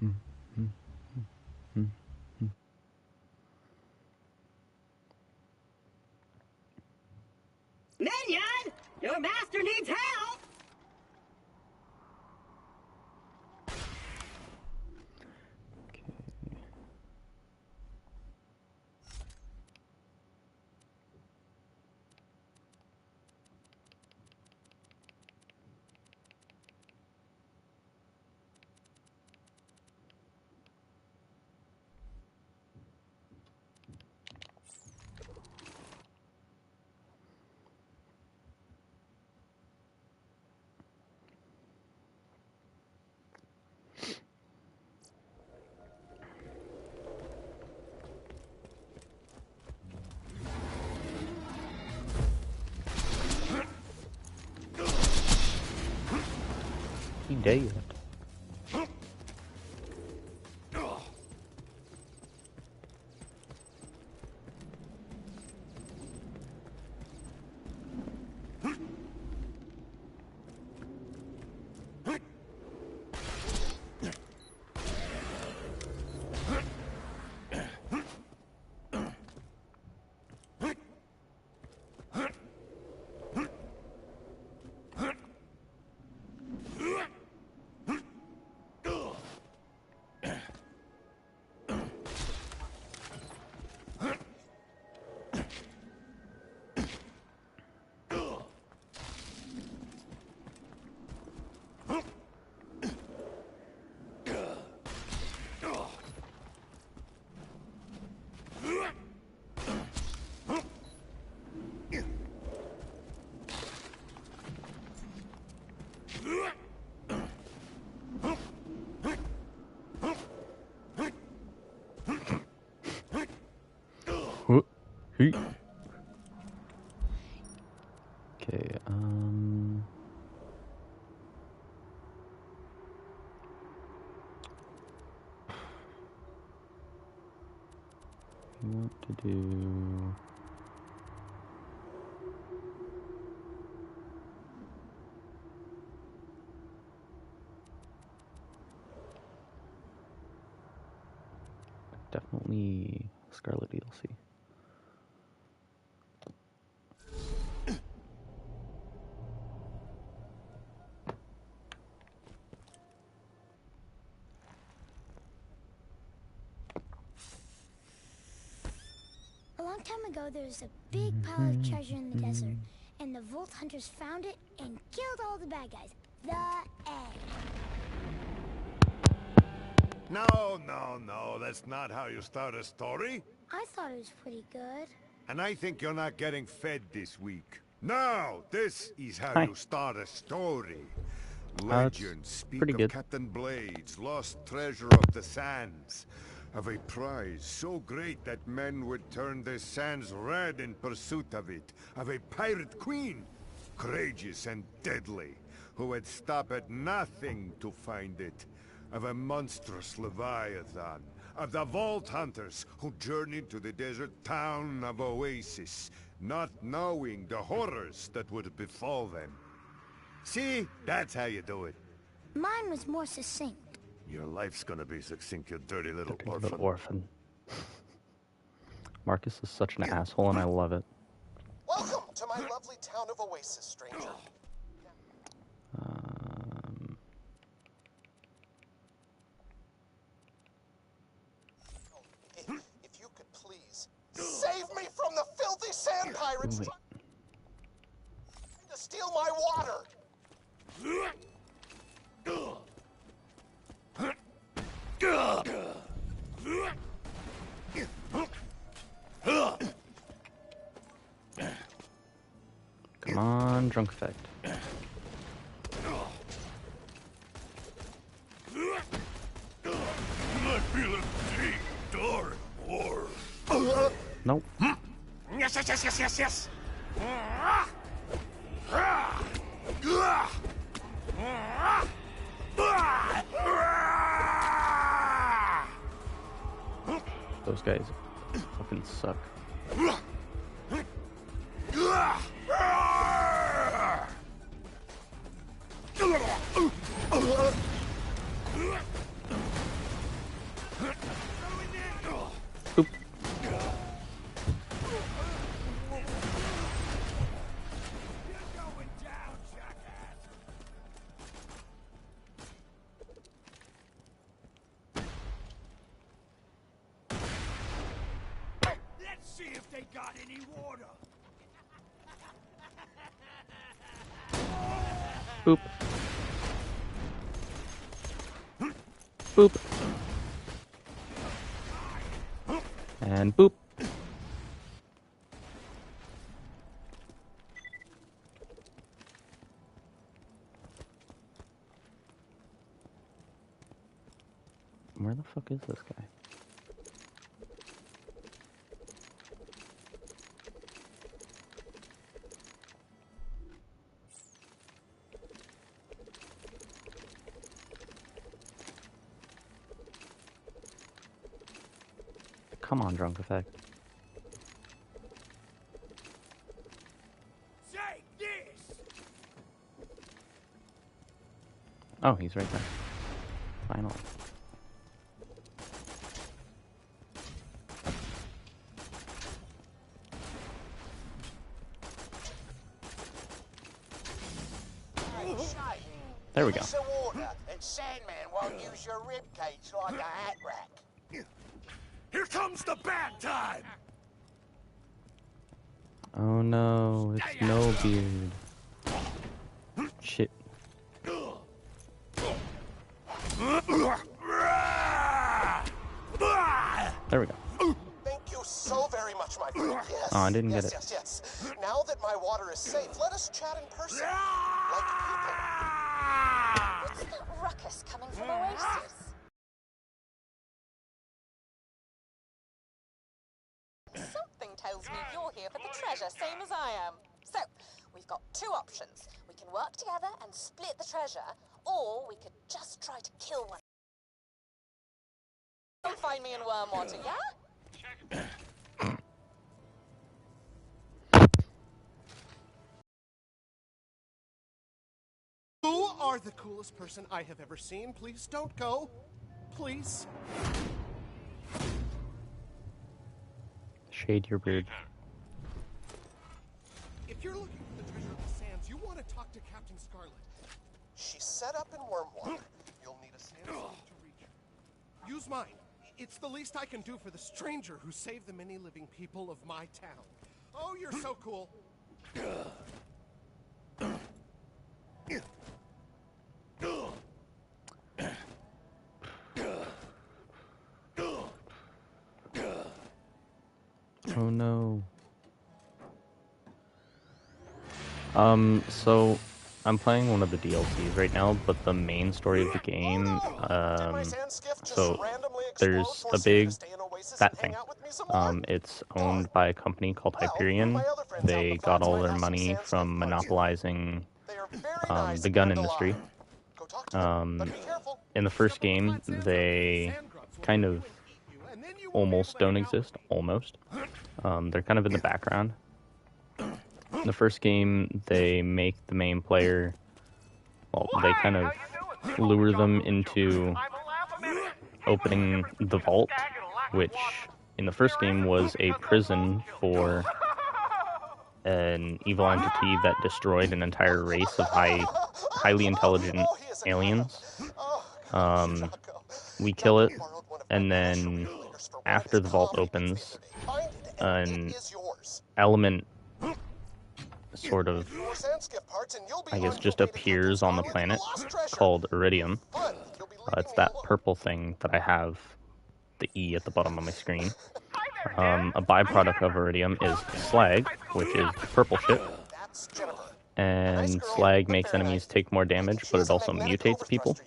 Minion! Your master needs help! He dead. Okay, what to do? Definitely Scarlet DLC. A long time ago, there was a big pile of treasure in the desert, and the Vault Hunters found it and killed all the bad guys. The end. No, that's not how you start a story. I thought it was pretty good. And I think you're not getting fed this week. No, this is how you start a story. Legends speak of Captain Blade's lost treasure of the sands. Of a prize so great that men would turn the sands red in pursuit of it. Of a pirate queen, courageous and deadly, who would stop at nothing to find it. Of a monstrous leviathan. Of the Vault Hunters who journeyed to the desert town of Oasis, not knowing the horrors that would befall them. See? That's how you do it. Mine was more succinct. Your life's gonna be succinct, you dirty little orphan. Orphan. Marcus is such an asshole, and I love it. Welcome to my lovely town of Oasis, stranger. If you could please save me from the filthy sand pirates trying to steal my water. Come on, drunk effect. I feel a deep, dark war. Nope. Yes. Those guys fucking suck. Boop. Let's see if they got any water. Boop. Boop. And boop. Where the fuck is this guy? Come on, drunk effect. Say this. Oh, he's right there. Finally. There we go. Some water, and Sandman won't use your ribcage like a hat rack. Here comes the bad time. Oh no, it's no beard. Shit. There we go. Thank you so very much, my friend. Yes. Oh, I didn't get it. Yes. Now that my water is safe, let us chat in person. Like people. What's that ruckus coming from Oasis? Something tells me you're here for the treasure, same as I am. So, we've got two options. We can work together and split the treasure, or we could just try to kill one. Come find me in Wormwater, yeah? You are the coolest person I have ever seen. Please don't go. Please. Shade your beard. If you're looking for the treasure of the sands, you want to talk to Captain Scarlet. She's set up in Wormwater. You'll need a sandstorm to reach her. Use mine. It's the least I can do for the stranger who saved the many living people of my town. Oh, you're so cool. Oh no. So I'm playing one of the DLCs right now, but the main story of the game, so there's a big fat thing. It's owned by a company called Hyperion. They got all their money from monopolizing the gun industry. In the first game, they kind of almost don't exist, almost. They're kind of in the background. In the first game, they make the main player, well, they kind of lure them into opening the vault, which in the first game was a prison for an evil entity that destroyed an entire race of highly intelligent aliens. We kill it, and then after the vault opens, an element sort of, I guess, just appears on the planet called iridium. It's that purple thing that I have, the E at the bottom of my screen. A byproduct of iridium is slag, which is purple shit. And slag makes enemies take more damage, but it also mutates people.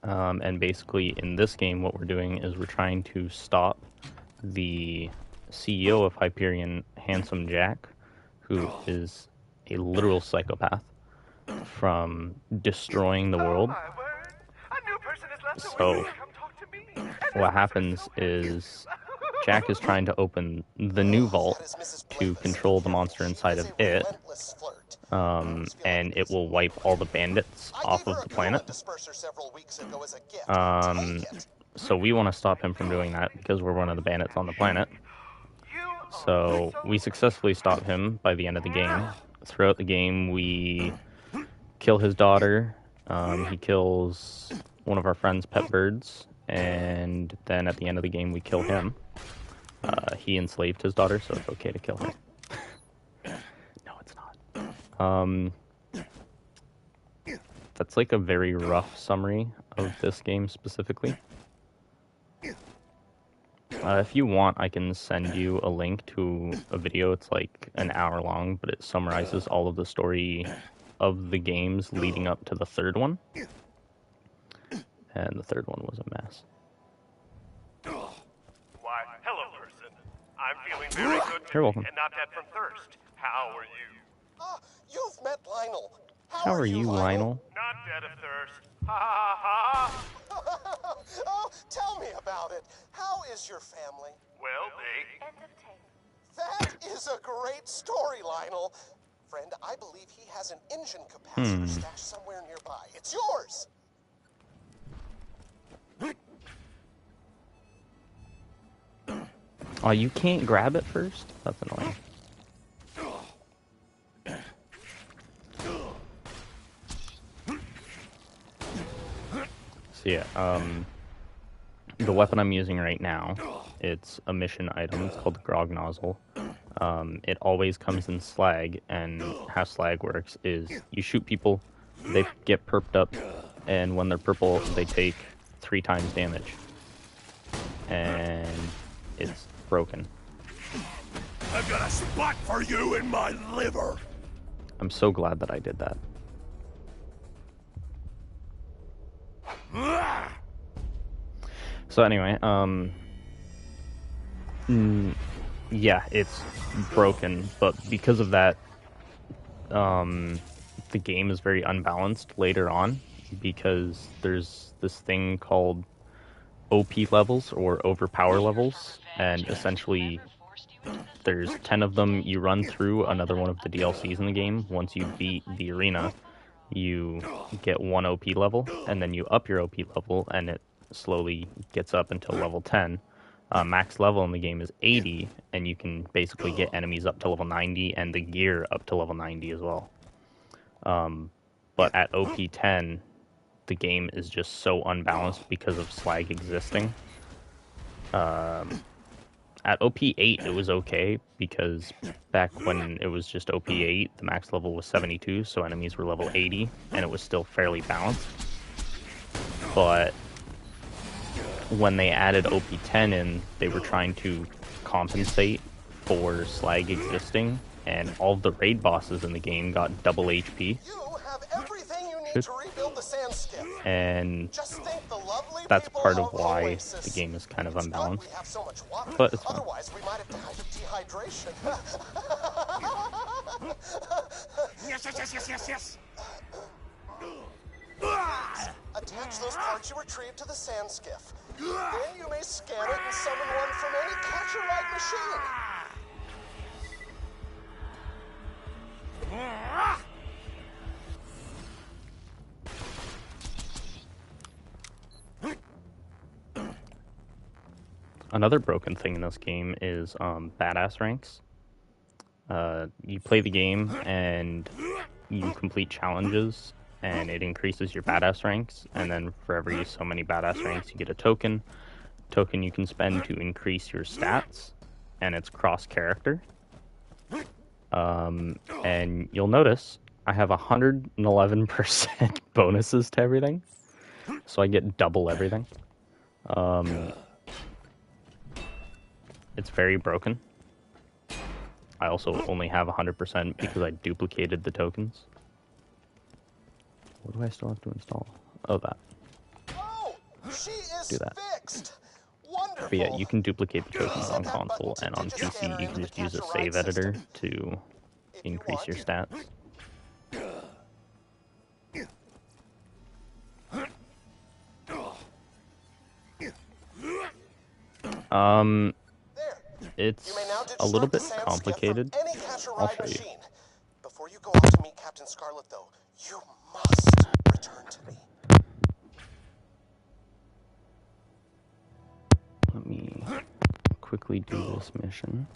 And basically, in this game, what we're doing is we're trying to stop the CEO of Hyperion, Handsome Jack, who is a literal psychopath, from destroying the world. So what happens is Jack is trying to open the new vault to control the monster inside of it, and it will wipe all the bandits off of the planet. So we want to stop him from doing that because we're one of the bandits on the planet. So we successfully stop him by the end of the game. Throughout the game, we kill his daughter. He kills one of our friend's pet birds. And then at the end of the game, we kill him. He enslaved his daughter, so it's okay to kill her. No, it's not. That's like a very rough summary of this game specifically. If you want, I can send you a link to a video. It's like an hour long, but it summarizes all of the story of the games leading up to the third one. And the third one was a mess. Why, hello, person. I'm feeling very good You're welcome. and not dead from thirst. How are you? You've met Lionel. How are you, Lionel? Not dead of thirst. Ha ha ha ha. Oh, tell me about it. How is your family? Well, they... End of tape. That is a great story, Lionel. Friend, I believe he has an engine capacitor stashed somewhere nearby. It's yours. Oh, you can't grab it first? That's annoying. So yeah, the weapon I'm using right now, it's a mission item. It's called the Grog Nozzle. It always comes in slag, and how slag works is you shoot people, they get perked up, and when they're purple, they take 3 times damage. And it's broken. I've got a spot for you in my liver. I'm so glad that I did that. So anyway, yeah, it's broken, but because of that, the game is very unbalanced later on, because there's this thing called OP levels, or overpower levels, and essentially there's 10 of them. You run through another one of the DLCs in the game. Once you beat the arena, you get 1 OP level, and then you up your OP level, and it slowly gets up until level 10. Max level in the game is 80, and you can basically get enemies up to level 90, and the gear up to level 90 as well. But at OP 10, the game is just so unbalanced because of slag existing. At OP 8, it was okay, because back when it was just OP 8, the max level was 72, so enemies were level 80, and it was still fairly balanced. But when they added OP 10 in, they were trying to compensate for slag existing, and all of the raid bosses in the game got double HP. You have everything you need to rebuild the sand skiff. And Just think the lovely that's people part of why Oasis. the game is kind of It's good unbalanced. we have so much water. But it's fun. Otherwise, we might have died of dehydration. Yes. Attach those cards you retrieved to the sand skiff. Then you may scan it and summon one from any catch-a-ride machine. Another broken thing in this game is badass ranks. You play the game and you complete challenges, and it increases your badass ranks, and then for every so many badass ranks you get a token you can spend to increase your stats, and it's cross character. And you'll notice I have 111% bonuses to everything, so I get double everything. It's very broken. I also only have 100% because I duplicated the tokens. What do I still have to install? Oh, that. Oh, she is Do that. fixed. Wonderful. But yeah, you can duplicate the tokens on console, and on PC you can just use a save editor to increase your stats. It's a little bit complicated. I'll show you. Before you go out to meet Captain Scarlet, though, you must return to me. Let me quickly do this mission.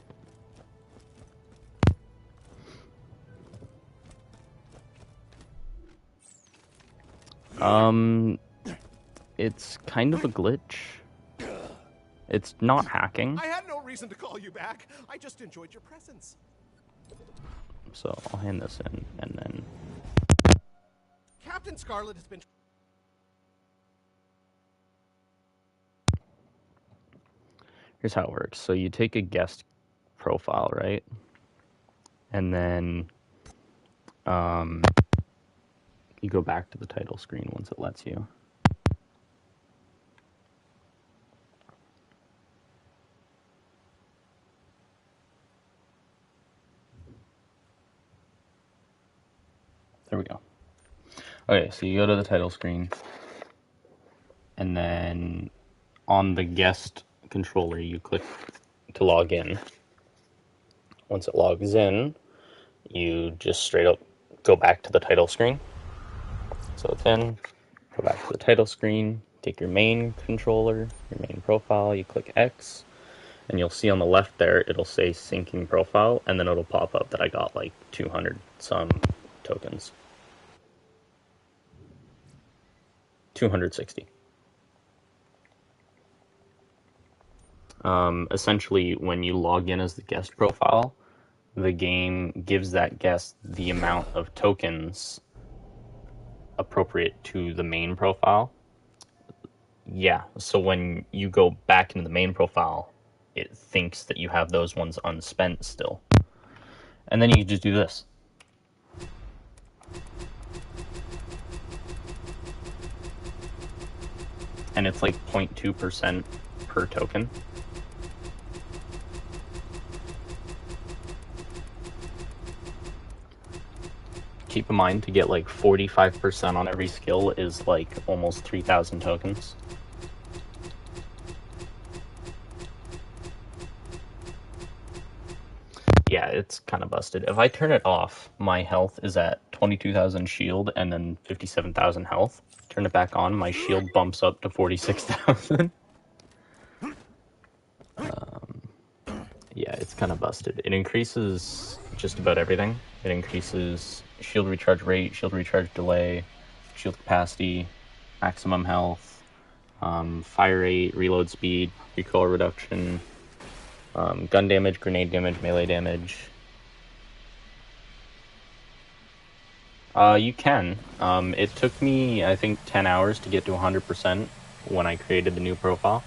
It's kind of a glitch. It's not hacking. I had no reason to call you back. I just enjoyed your presence. So I'll hand this in, and then... Captain Scarlet has been... Here's how it works. So you take a guest profile, right? And then you go back to the title screen once it lets you. There we go. Okay, so you go to the title screen, and then on the guest controller, you click to log in. Once it logs in, you just straight up go back to the title screen. So it's in, go back to the title screen, take your main controller, your main profile, you click X, and you'll see on the left there, it'll say syncing profile, and then it'll pop up that I got like 200 some tokens. 260. Essentially, when you log in as the guest profile, the game gives that guest the amount of tokens appropriate to the main profile. Yeah, so when you go back into the main profile, it thinks that you have those ones unspent still. And then you just do this. And it's like 0.2% per token. Keep in mind, to get like 45% on every skill is like almost 3,000 tokens. Yeah, it's kind of busted. If I turn it off, my health is at 22,000 shield and then 57,000 health. Turn it back on, my shield bumps up to 46,000. Yeah, it's kind of busted. It increases just about everything. It increases shield recharge rate, shield recharge delay, shield capacity, maximum health, fire rate, reload speed, recoil reduction, gun damage, grenade damage, melee damage. You can. It took me, I think, 10 hours to get to 100% when I created the new profile.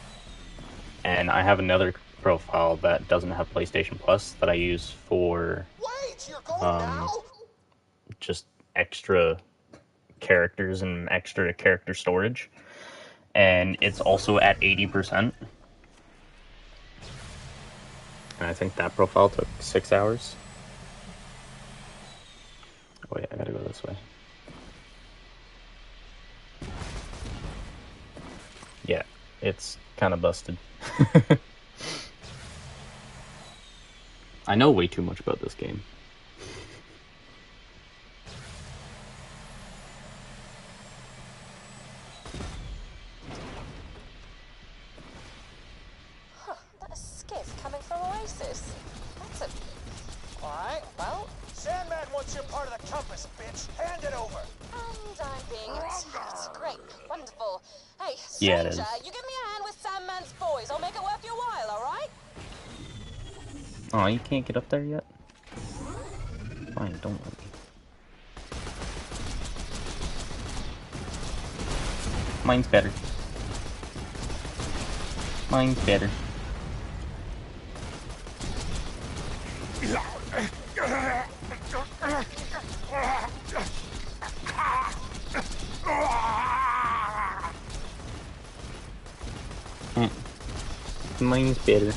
And I have another profile that doesn't have PlayStation Plus that I use for just extra characters and extra character storage. And it's also at 80%. And I think that profile took 6 hours. Oh yeah, I gotta go this way. Yeah, it's kind of busted. I know way too much about this game. Huh, that skiff coming from Oasis. That's a... Alright, well... Sandman wants your part of the compass, bitch. Hand it over. And I'm being attacked. Great, wonderful. Hey, Yeah, stranger, you give me a hand with Sandman's boys. I'll make it worth your while, alright? Oh, you can't get up there yet? Fine, don't let me. Mine's better. Mine's better. Mine's better.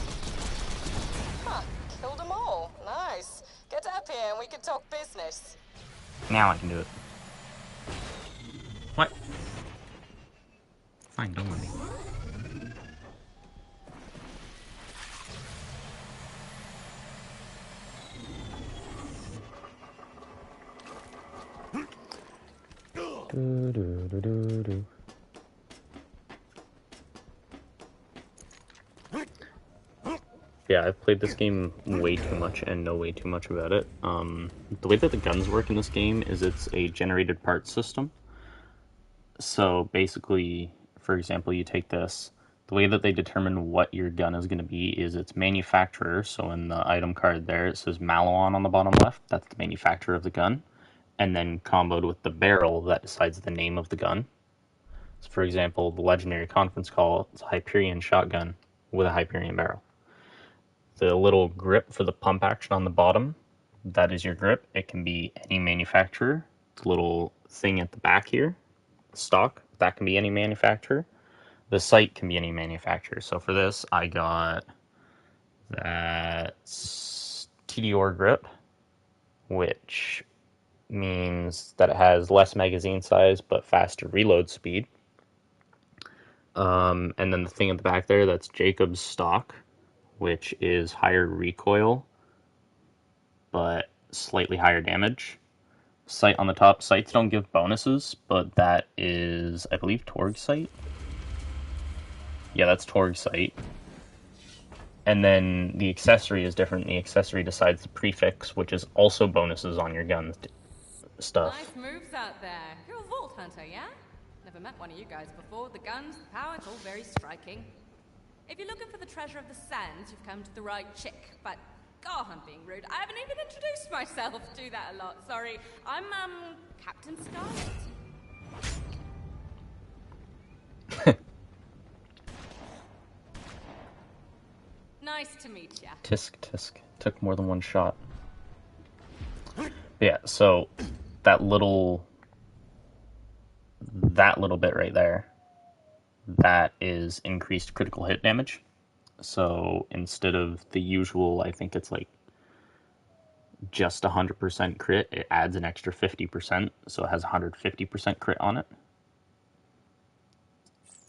Huh, killed them all. Nice. Get up here and we can talk business. Now I can do it. What? Fine, don't worry. Yeah, I've played this game way too much and know way too much about it. The way that the guns work in this game is it's a generated parts system. So basically, for example, you take this, the way that they determine what your gun is going to be is its manufacturer. So in the item card there, it says Malon on the bottom left. That's the manufacturer of the gun. And then comboed with the barrel that decides the name of the gun. So for example, the legendary conference call, it's a Hyperion shotgun with a Hyperion barrel. The little grip for the pump action on the bottom, that is your grip. It can be any manufacturer. The little thing at the back here, stock, that can be any manufacturer. The sight can be any manufacturer. So for this, I got that TDR grip, which means that it has less magazine size but faster reload speed. And then the thing at the back there, that's Jacob's stock, which is higher recoil but slightly higher damage. Sight on the top. Sights don't give bonuses, but that is, I believe, Torg sight. Yeah, that's Torg sight. And then the accessory is different. The accessory decides the prefix, which is also bonuses on your gun stuff. Nice moves out there. You're a vault hunter, yeah? Never met one of you guys before. The guns, the power, it's all very striking. If you're looking for the treasure of the sands, you've come to the right chick. But, God, I'm being rude. I haven't even introduced myself. Do that a lot. Sorry. I'm, Captain Scarlet. Nice to meet ya. Tisk, tisk. Took more than one shot. But yeah, so that little bit right there, that is increased critical hit damage. So instead of the usual, I think it's like just 100% crit, it adds an extra 50%, so it has 150% crit on it.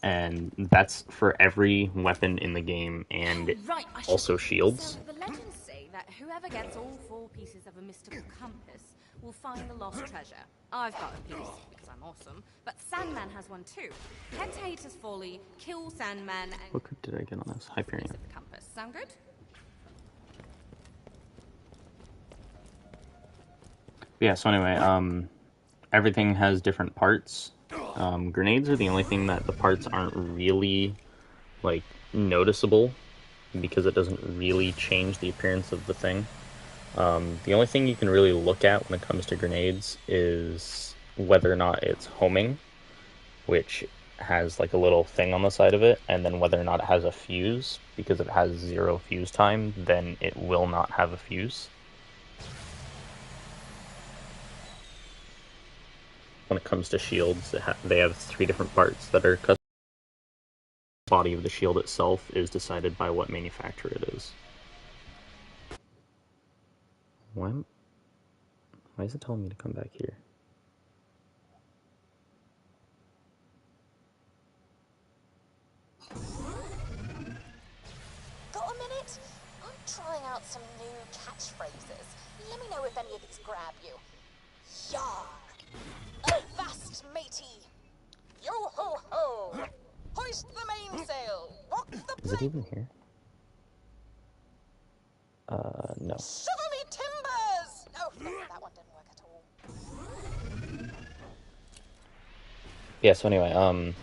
And that's for every weapon in the game, and also shields. So the legends say that whoever gets all 4 pieces of a mystical compass will find the lost treasure. I've got a piece because I'm awesome, but Sandman has one too. Head to Hater's Folly, kill Sandman, and what crit did I get on this? Hyperion. the compass. Sound good? Yeah. So anyway, everything has different parts. Grenades are the only thing that the parts aren't really, like, noticeable, because it doesn't really change the appearance of the thing. The only thing you can really look at when it comes to grenades is whether or not it's homing, which has, like, a little thing on the side of it, and then whether or not it has a fuse, because if it has 0 fuse time, then it will not have a fuse. When it comes to shields, they have 3 different parts that are custom. The body of the shield itself is decided by what manufacturer it is. Why is it telling me to come back here? Got a minute? I'm trying out some new catchphrases. Let me know if any of these grab you. Yar! Avast, matey! Yo-ho-ho! Hoist the mainsail! Rock the Is it even here? No. Shiver me timbers! Oh, no, that one didn't work at all. Yeah, so anyway,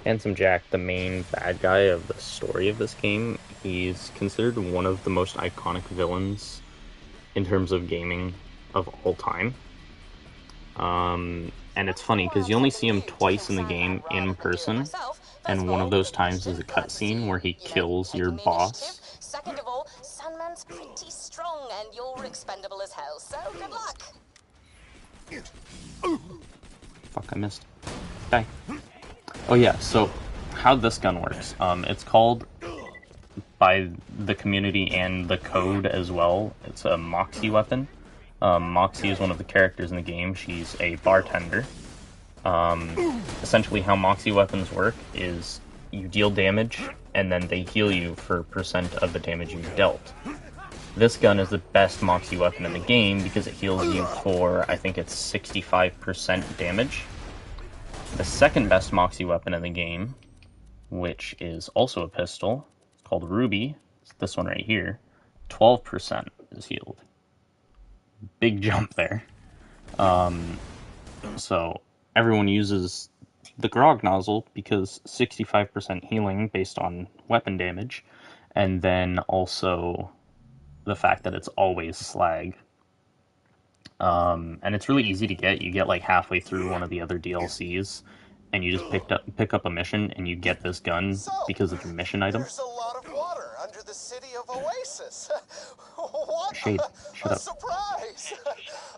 Handsome Jack, the main bad guy of the story of this game, he's considered one of the most iconic villains in terms of gaming of all time. And it's funny, because you only see him twice in the game in person, and one of those times is a cutscene where he kills your boss. Second of all, Sandman's pretty strong, and you're expendable as hell, so good luck! Fuck, I missed. Die. Oh yeah, so how this gun works, it's called, by the community and the code as well, it's a Moxie weapon. Moxie is one of the characters in the game. She's a bartender. Essentially how Moxie weapons work is you deal damage, and then they heal you for percent of the damage you've dealt. This gun is the best Moxie weapon in the game because it heals you for, I think it's 65% damage. The second best Moxie weapon in the game, which is also a pistol, it's called Ruby. this one right here, 12% is healed. Big jump there. So everyone uses the grog nozzle because 65% healing based on weapon damage, and then also the fact that it's always slag. And it's really easy to get. You get like halfway through one of the other DLCs, and you just pick up a mission, and you get this gun because it's a mission item. There's a lot of water under the city of Oasis. What Shade, shut up. Surprise!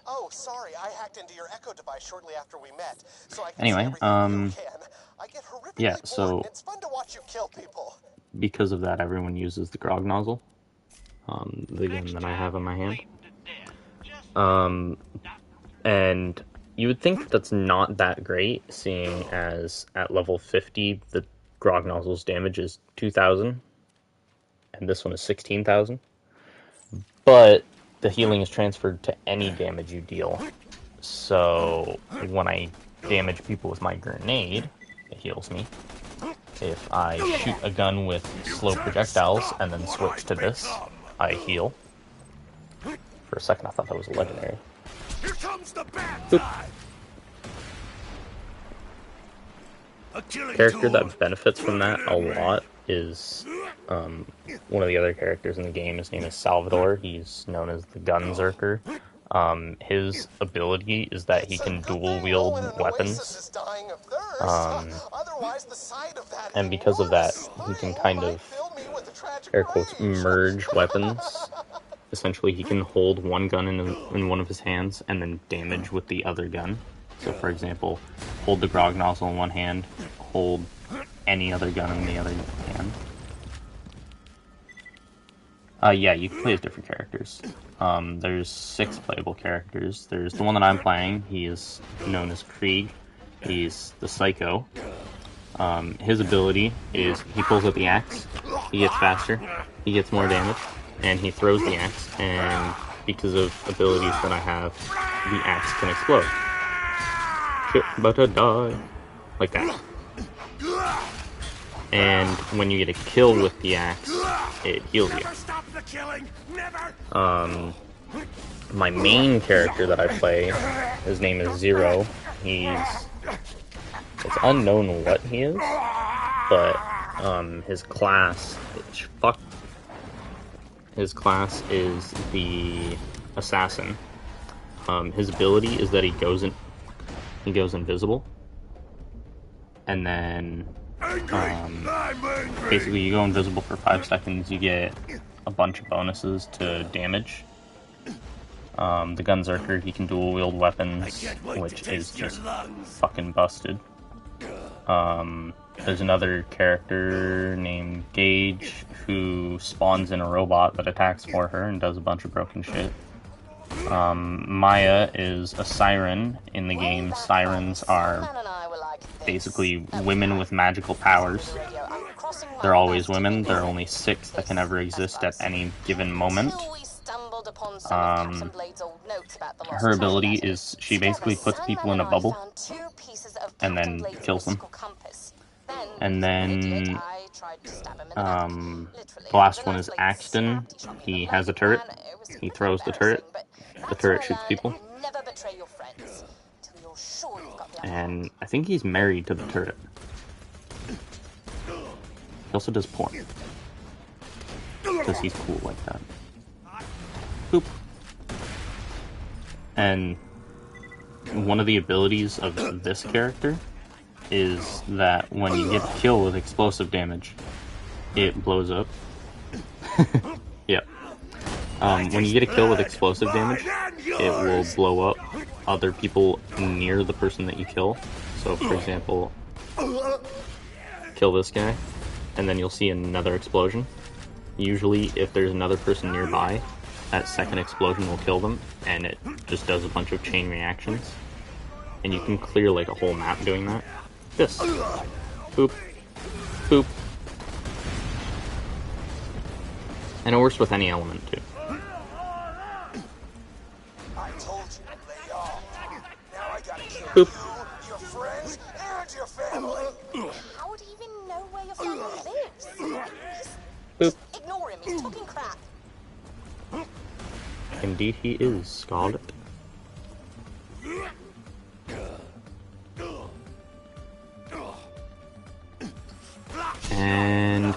Oh, sorry, I hacked into your Echo device shortly after we met, so I can Anyway, see everything you can. I get horrifically yeah, bored, so and it's fun to watch you kill people. Because of that, everyone uses the grog nozzle, the gun that I have in my hand. And you would think that's not that great, seeing as at level 50, the grog nozzle's damage is 2,000, and this one is 16,000. But the healing is transferred to any damage you deal. So when I damage people with my grenade, it heals me. If I shoot a gun with slow projectiles and then switch to this, I heal. For a second, I thought that was a legendary. Here comes the bad guy. Character that benefits from that a lot is one of the other characters in the game. His name is Salvador. He's known as the Gunzerker. His ability is that he can dual wield weapons. And because of that, he can kind of, air quotes, merge weapons. Essentially, he can hold one gun in one of his hands and then damage with the other gun. So, for example, hold the grog nozzle in one hand, hold any other gun in the other hand. Yeah, you can play as different characters. There's 6 playable characters. There's the one that I'm playing. He is known as Krieg. He's the Psycho. His ability is he pulls out the axe, he gets faster, he gets more damage, and he throws the axe, and because of abilities that I have, the axe can explode. Shit, about to die. Like that. And when you get a kill with the axe, it heals you. My main character that I play, his name is Zero. It's unknown what he is, but his class is the assassin. His ability is that he goes invisible, and then basically you go invisible for 5 seconds. You get a bunch of bonuses to damage. The Gunzerker, he can dual wield weapons, which is just fucking busted. There's another character named Gage who spawns in a robot that attacks for her and does a bunch of broken shit. Maya is a siren in the game. Sirens are basically women with magical powers. They're always women. There are only 6 that can ever exist at any given moment. Her ability is she basically puts people in a bubble and then kills them. And then the last one is Axton. He has a turret. He throws the turret. The turret shoots people. And I think he's married to the turret. He also does porn. Because he's cool like that. Boop. And one of the abilities of this character is that when you get a kill with explosive damage, it blows up. Yep. When you get a kill with explosive damage, it will blow up other people near the person that you kill. So, for example, kill this guy, and then you'll see another explosion. Usually, if there's another person nearby, that second explosion will kill them, and it just does a bunch of chain reactions. And you can clear like a whole map doing that. This. Boop. Boop. And it works with any element, too. I told you to lay off. Now I gotta kill Boop. you, your friends, and your family. How would he even know where your family lives? Boop. Ignore him. He's talking crap. Indeed he is, Scarlet. And...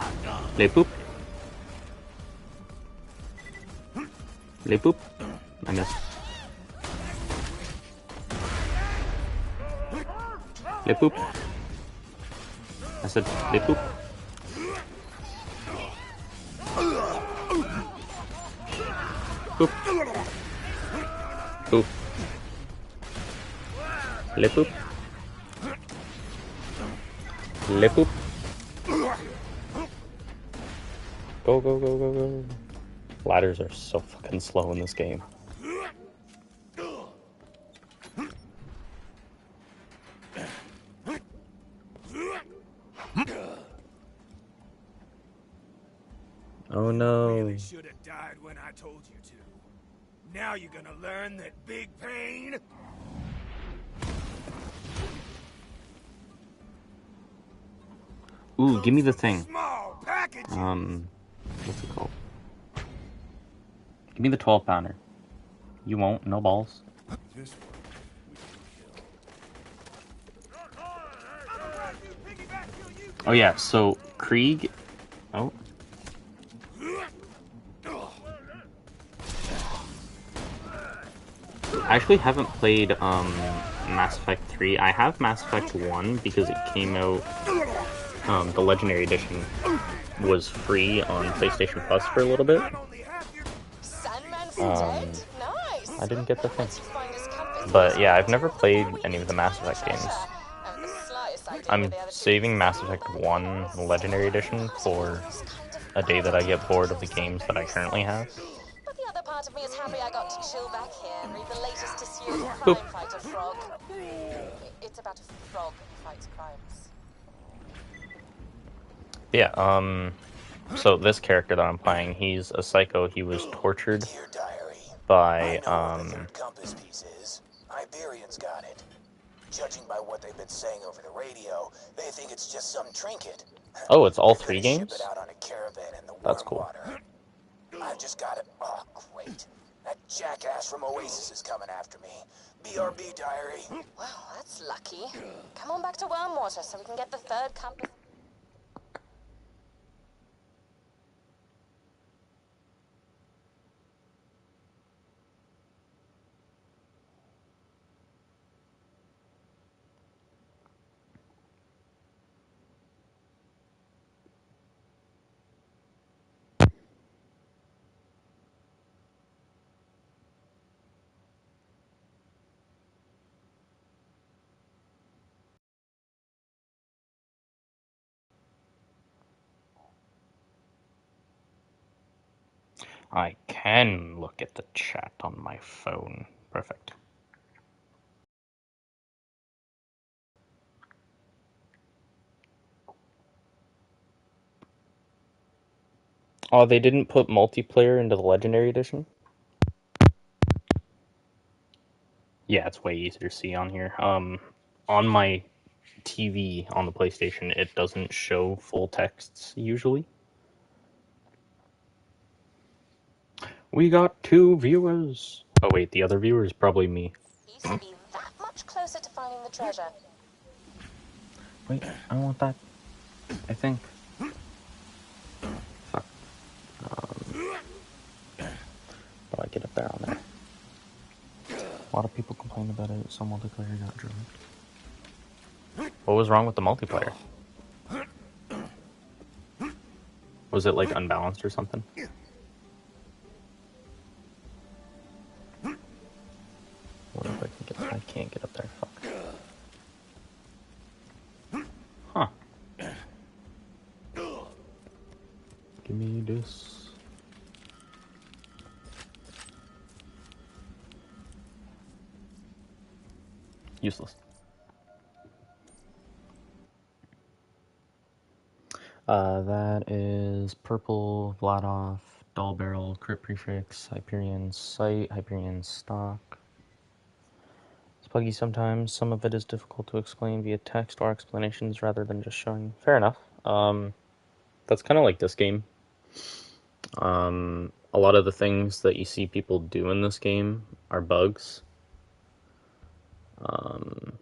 Le poop. Le poop. I missed. Le poop. I said le poop. Poop. Poop. Le poop. Le poop. Go, go, go, go, go. Ladders are so fucking slow in this game. Oh no. Really should have died when I told you to. Now you're gonna learn that big pain. Ooh, give me the thing. Small packages. What's it called? Give me the 12-pounder. You won't, no balls. Oh yeah, so Krieg. Oh. I actually haven't played Mass Effect 3. I have Mass Effect 1 because it came out, the Legendary Edition was free on PlayStation Plus for a little bit. I didn't get the thing. But yeah, I've never played any of the Mass Effect games. I'm saving Mass Effect 1 Legendary Edition for a day that I get bored of the games that I currently have. But the other part of me is happy I got to chill back here and read the latest issue of Crime Fighter Frog. It's about a frog who fights crimes. Yeah, so this character that I'm playing, he's a psycho. He was tortured by, compass piece is. Iberians got it. Judging by what they've been saying over the radio, they think it's just some trinket. Oh, it's all 3 games? Ship it out on a caravan in the That's cool. water. I've just got it. Oh, great. That jackass from Oasis is coming after me. BRB diary. Well, that's lucky. Come on back to Wormwater so we can get the 3rd compass. I can look at the chat on my phone. Perfect. Oh, they didn't put multiplayer into the Legendary Edition? Yeah, it's way easier to see on here. On my TV on the PlayStation, it doesn't show full texts usually. We got 2 viewers. Oh wait, the other viewer is probably me. He's to be that much closer to finding the treasure. Wait, I want that. I think. Fuck. How do I get up there on there? A lot of people complained about it. Some multiplayer got dropped. What was wrong with the multiplayer? Was it like unbalanced or something? What if I can get? I can't get up there. Fuck. Huh. Give me this. Useless. That is purple, Vladoff, dull barrel, crit prefix, Hyperion sight, Hyperion stock. It's buggy sometimes. Some of it is difficult to explain via text or explanations rather than just showing. Fair enough. That's kind of like this game. A lot of the things that you see people do in this game are bugs. I'm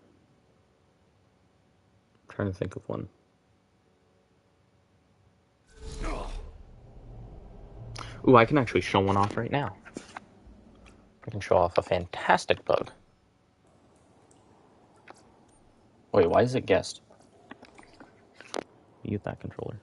trying to think of one. Ooh, I can actually show one off right now. I can show off a fantastic bug. Wait, why is it guessed? Mute that controller.